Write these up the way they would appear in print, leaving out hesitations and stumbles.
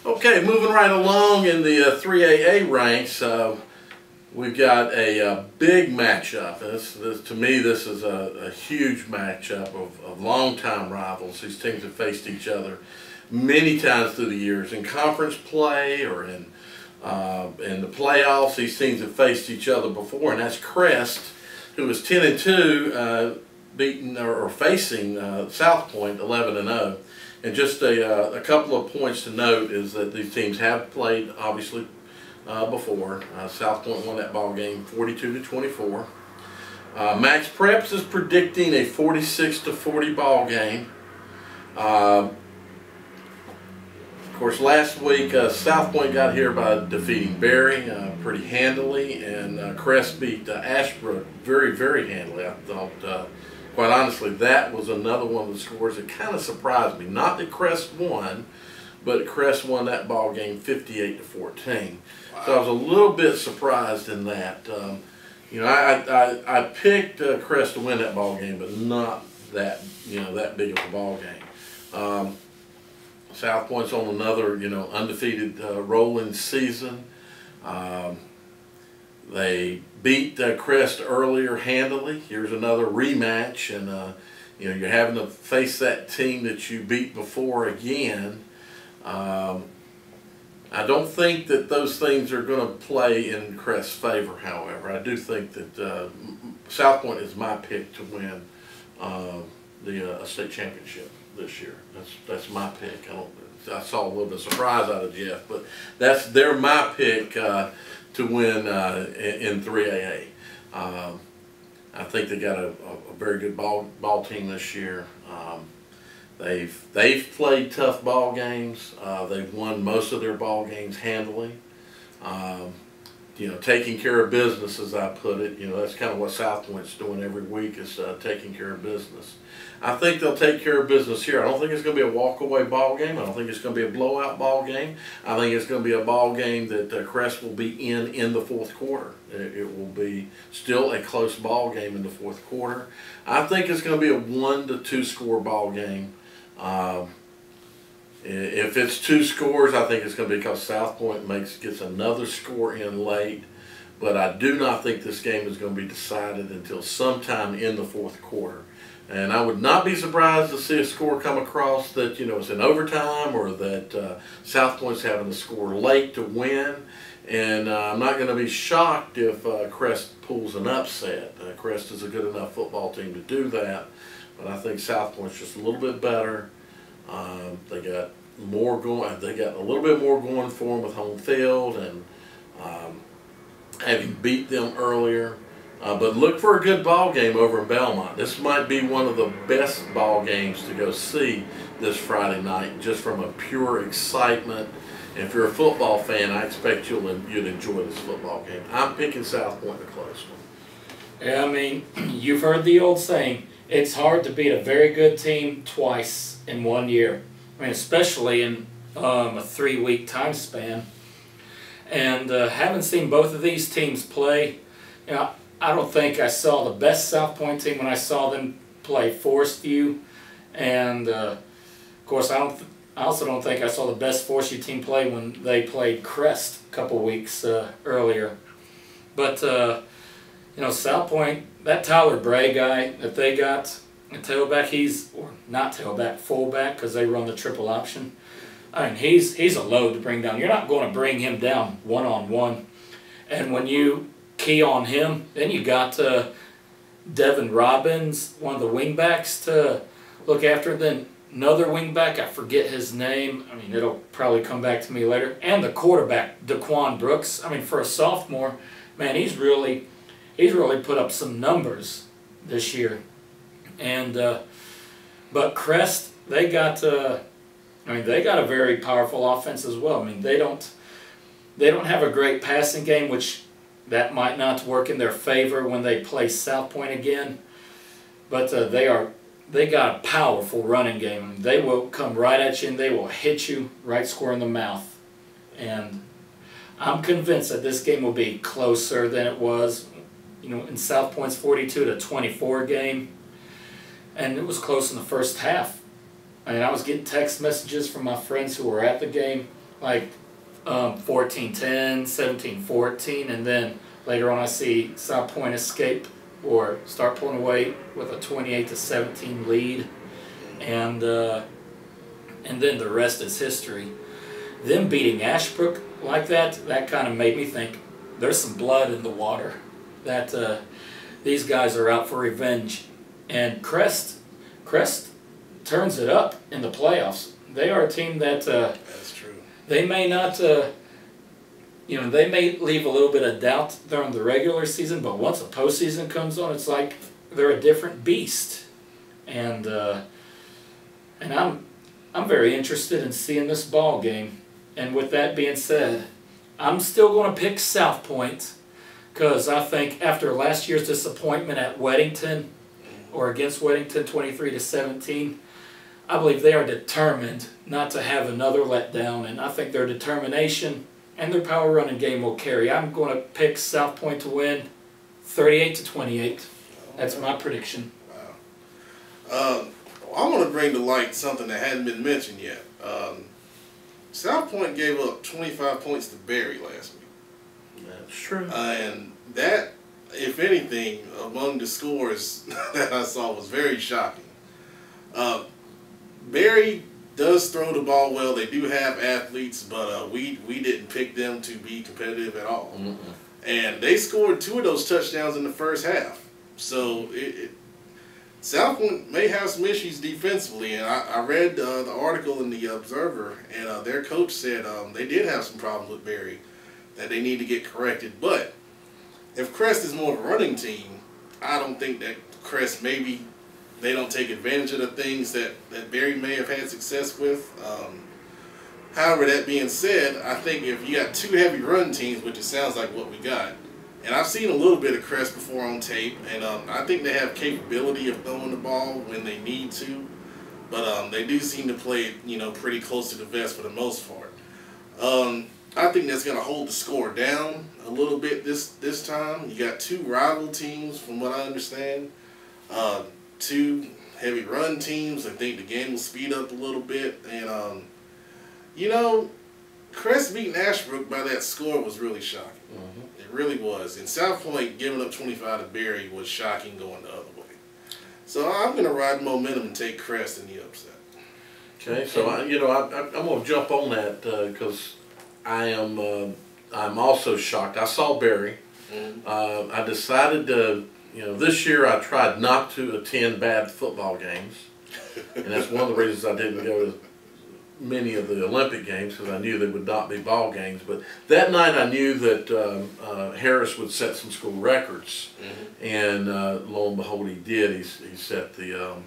Okay, moving right along in the 3AA ranks, we've got a big matchup. To me, this is a huge matchup of longtime rivals. These teams have faced each other many times through the years in conference play or in the playoffs. These teams have faced each other before, and that's Crest, who is 10-2, beating or facing South Point 11-0. And just a couple of points to note is that these teams have played, obviously, before. South Point won that ball game 42-24. Max Preps is predicting a 46-40 ball game. Of course, last week South Point got here by defeating Berry pretty handily, and Crest beat Ashbrook very, very handily. I thought. Quite honestly, that was another one of the scores that kind of surprised me. Not that Crest won, but Crest won that ball game 58-14. Wow. So I was a little bit surprised in that. You know, I picked Crest to win that ball game, but not that that big of a ball game. South Point's on another undefeated rolling season. They beat Crest earlier handily. Here's another rematch, and you're having to face that team that you beat before again. I don't think that those things are going to play in Crest's favor. However, I do think that South Point is my pick to win the state championship this year. That's my pick. I saw a little bit of surprise out of Jeff, but they're my pick to win in 3AA. I think they got a very good ball team this year. They've played tough ball games. They've won most of their ball games handily. Taking care of business, as I put it. That's kind of what South Point's doing every week, is taking care of business. I think they'll take care of business here. I don't think it's going to be a walk-away ball game. I don't think it's going to be a blowout ball game. I think it's going to be a ball game that Crest will be in the fourth quarter. It will be still a close ball game in the fourth quarter. I think it's going to be a 1 to 2 score ball game. If it's 2 scores, I think it's going to be because South Point gets another score in late. But I do not think this game is going to be decided until sometime in the fourth quarter. And I would not be surprised to see a score come across that it's in overtime, or that South Point's having to score late to win. And I'm not going to be shocked if Crest pulls an upset. Crest is a good enough football team to do that, but I think South Point's just a little bit better. They got more going. They got a little bit more going for them with home field and having beat them earlier. But look for a good ball game over in Belmont. This might be one of the best ball games to go see this Friday night, just from a pure excitement. And if you're a football fan, I expect you'd enjoy this football game. I'm picking South Point in a close one. Yeah, I mean, you've heard the old saying, it's hard to beat a very good team twice in 1 year. I mean, especially in a 3-week time span. And having seen both of these teams play, I don't think I saw the best South Point team when I saw them play Forest View, and of course I also don't think I saw the best Forest View team play when they played Crest a couple weeks earlier. But South Point, that Tyler Bray guy that they got, a tailback, not tailback, fullback, because they run the triple option. I mean, he's a load to bring down. You're not going to bring him down one-on-one, and when you key on him, then you got Devin Robbins, one of the wingbacks, to look after. Then another wingback, I forget his name. I mean, it'll probably come back to me later. And the quarterback, Daquan Brooks. I mean, for a sophomore, man, he's really put up some numbers this year. And but Crest, they got a very powerful offense as well. I mean, they don't have a great passing game, which that might not work in their favor when they play South Point again. But they got a powerful running game. They will come right at you and they will hit you right square in the mouth. And I'm convinced that this game will be closer than it was, in South Point's 42-24 game. And it was close in the first half. I mean, I was getting text messages from my friends who were at the game like 14-10, 17-14, and then later on I see South Point escape or start pulling away with a 28-17 lead, and then the rest is history. Them beating Ashbrook like that kind of made me think there's some blood in the water, that these guys are out for revenge. And Crest turns it up in the playoffs. They are a team that that's true. They may not, they may leave a little bit of doubt during the regular season, but once the postseason comes on, it's like they're a different beast. And I'm very interested in seeing this ball game. And with that being said, I'm still going to pick South Point, because I think after last year's disappointment at Weddington, or against Weddington 23-17, I believe they are determined not to have another letdown, and I think their determination and their power running game will carry. I'm going to pick South Point to win 38-28. That's my prediction. Wow. I want to bring to light something that hadn't been mentioned yet. South Point gave up 25 points to Berry last week. That's true. And that, if anything, among the scores that I saw was very shocking. Berry does throw the ball well. They do have athletes, but we didn't pick them to be competitive at all. Mm-hmm. And they scored 2 of those touchdowns in the first half. So South Point may have some issues defensively, and I read the article in the Observer, and their coach said they did have some problems with Berry that they need to get corrected. But if Crest is more of a running team, I don't think that Crest, maybe they don't take advantage of the things that Berry may have had success with. However, that being said, I think if you got 2 heavy run teams, which it sounds like what we got, and I've seen a little bit of Crest before on tape, and I think they have capability of throwing the ball when they need to, but they do seem to play it, pretty close to the vest for the most part. I think that's going to hold the score down a little bit this time. You got 2 rival teams, from what I understand, 2 heavy run teams. I think the game will speed up a little bit, and Crest beating Ashbrook by that score was really shocking. Mm-hmm. It really was. And South Point giving up 25 to Berry was shocking going the other way. So I'm going to ride momentum and take Crest in the upset. Okay, so I'm going to jump on that because I'm also shocked. I saw Berry. Mm-hmm. I decided to, this year I tried not to attend bad football games, and that's one of the reasons I didn't go to many of the Olympic games, because I knew they would not be ball games. But that night I knew that Harris would set some school records, mm-hmm. and lo and behold, he did. He set the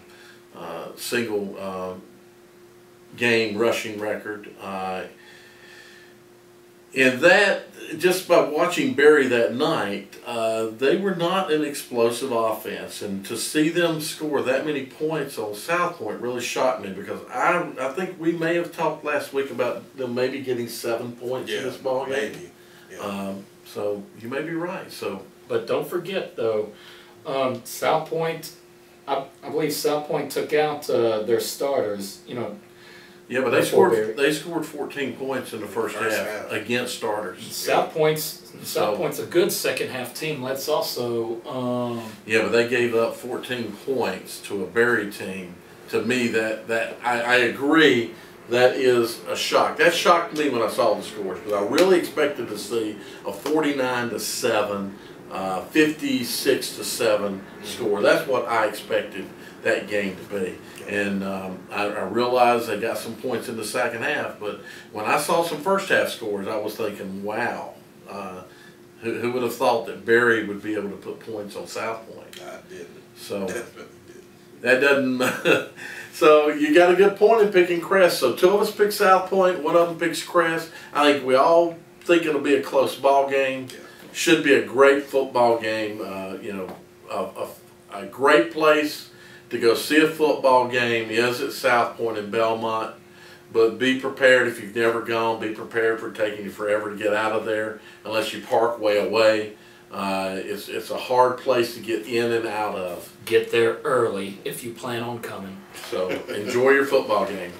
single game rushing record. And that, just by watching Berry that night, they were not an explosive offense. And to see them score that many points on South Point really shocked me, because I think we may have talked last week about them maybe getting 7 points in this ball game. Maybe. Yeah. So you may be right. But don't forget, though, South Point, I believe South Point took out their starters, Yeah, but they scored 14 points in the first half against starters. South Point's a good second half team. Let's also yeah, but they gave up 14 points to a Berry team. To me, that I agree, that is a shock. That shocked me when I saw the scores, because I really expected to see a 49-7, 56-7 score. That's what I expected that game to be. And I realized they got some points in the second half, but when I saw some first half scores, I was thinking, wow, who would have thought that Berry would be able to put points on South Point? I didn't. So Definitely didn't. that doesn't. So you got a good point in picking Crest. So 2 of us pick South Point, 1 of them picks Crest. I think we all think it'll be a close ball game. Yeah. Should be a great football game. A great place to go see a football game is at South Point in Belmont, but be prepared if you've never gone. Be prepared for it taking you forever to get out of there unless you park way away. It's a hard place to get in and out of. get there early if you plan on coming. So enjoy your football game.